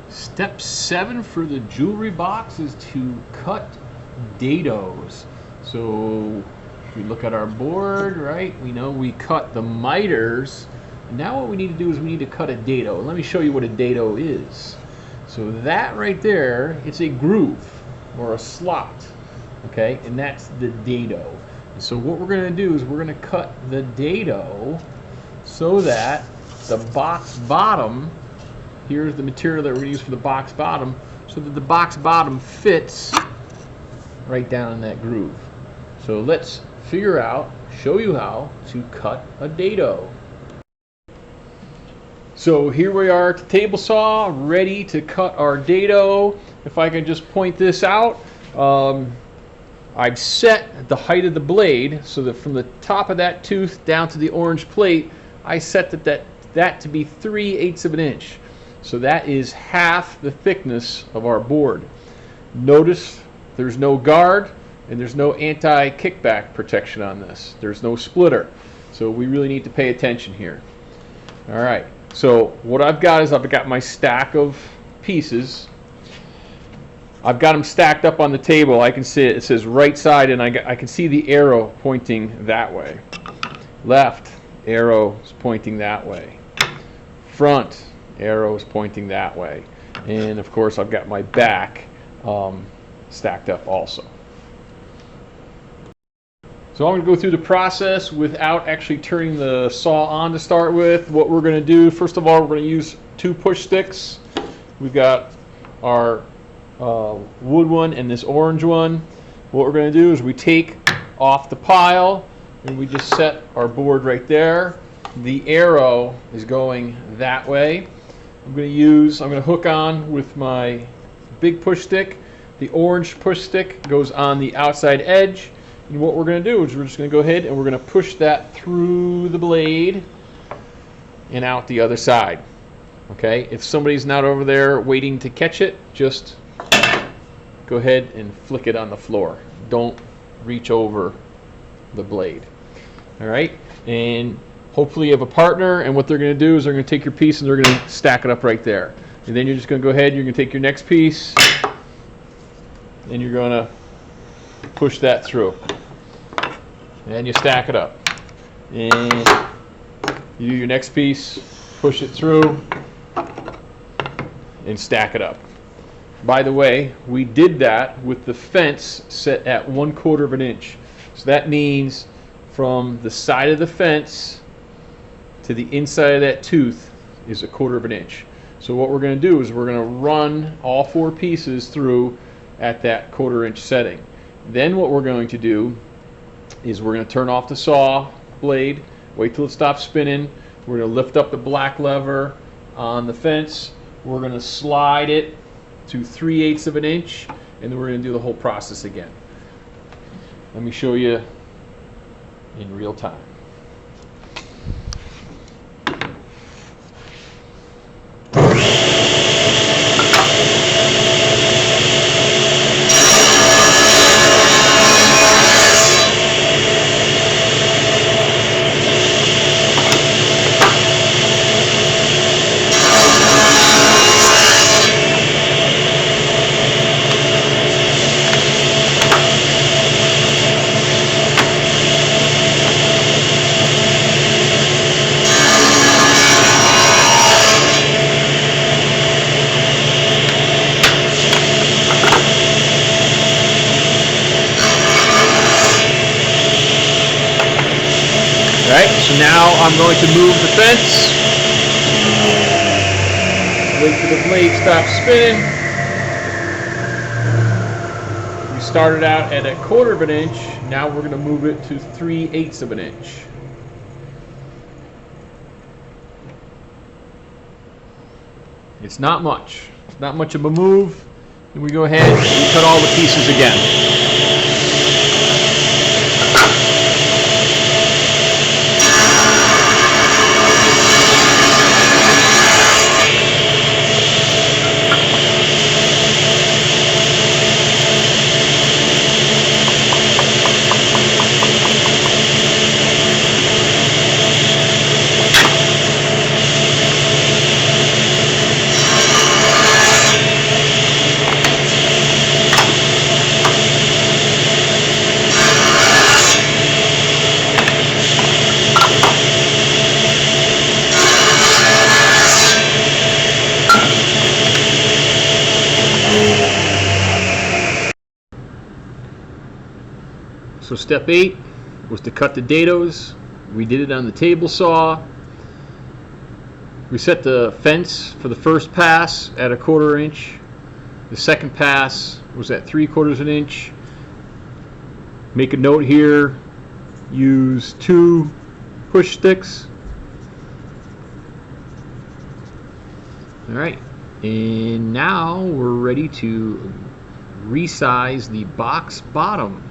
Step 7 for the jewelry box is to cut dados. So if we look at our board, right, we know we cut the miters. Now what we need to do is we need to cut a dado. Let me show you what a dado is. So that right there, it's a groove or a slot, okay, and that's the dado. And so what we're going to do is we're going to cut the dado so that the box bottom, here's the material that we're going to use for the box bottom, so that the box bottom fits right down in that groove. So let's figure out, show you how to cut a dado. So here we are at the table saw, ready to cut our dado. If I can just point this out, I've set the height of the blade so that from the top of that tooth down to the orange plate, I set that to be 3/8 of an inch. So that is half the thickness of our board. Notice there's no guard and there's no anti-kickback protection on this. There's no splitter. So we really need to pay attention here. All right. So what I've got is I've got my stack of pieces. I've got them stacked up on the table. I can see it. It says right side, and I can see the arrow pointing that way. Left, arrow is pointing that way. Front, arrow is pointing that way. And of course I've got my back stacked up also. So I'm going to go through the process without actually turning the saw on to start with. What we're going to do, first of all, we're going to use 2 push sticks. We've got our wood one and this orange one. What we're going to do is we take off the pile and we just set our board right there. The arrow is going that way. I'm going to hook on with my big push stick. The orange push stick goes on the outside edge. And what we're going to do is we're just going to go ahead and we're going to push that through the blade and out the other side. Okay, if somebody's not over there waiting to catch it, just go ahead and flick it on the floor. Don't reach over the blade. All right, and hopefully you have a partner, and what they're going to do is they're going to take your piece and they're going to stack it up right there. And then you're just going to go ahead and you're going to take your next piece and you're going to push that through. And you stack it up. And you do your next piece, push it through, and stack it up. By the way, we did that with the fence set at 1/4 of an inch. So that means from the side of the fence to the inside of that tooth is 1/4 of an inch. So what we're going to do is we're going to run all 4 pieces through at that 1/4 inch setting. Then what we're going to do is we're going to turn off the saw blade, wait till it stops spinning. We're going to lift up the black lever on the fence. We're going to slide it to 3/8 of an inch, and then we're going to do the whole process again. Let me show you in real time. So now I'm going to move the fence, wait till the blade stops spinning. We started out at 1/4 of an inch, now we're going to move it to 3/8 of an inch. It's not much. It's not much of a move. And we go ahead and we cut all the pieces again. So step 8 was to cut the dados. We did it on the table saw. We set the fence for the first pass at 1/4 inch. The second pass was at 3/4 inch. Make a note here, use 2 push sticks. Alright, and now we're ready to resize the box bottom.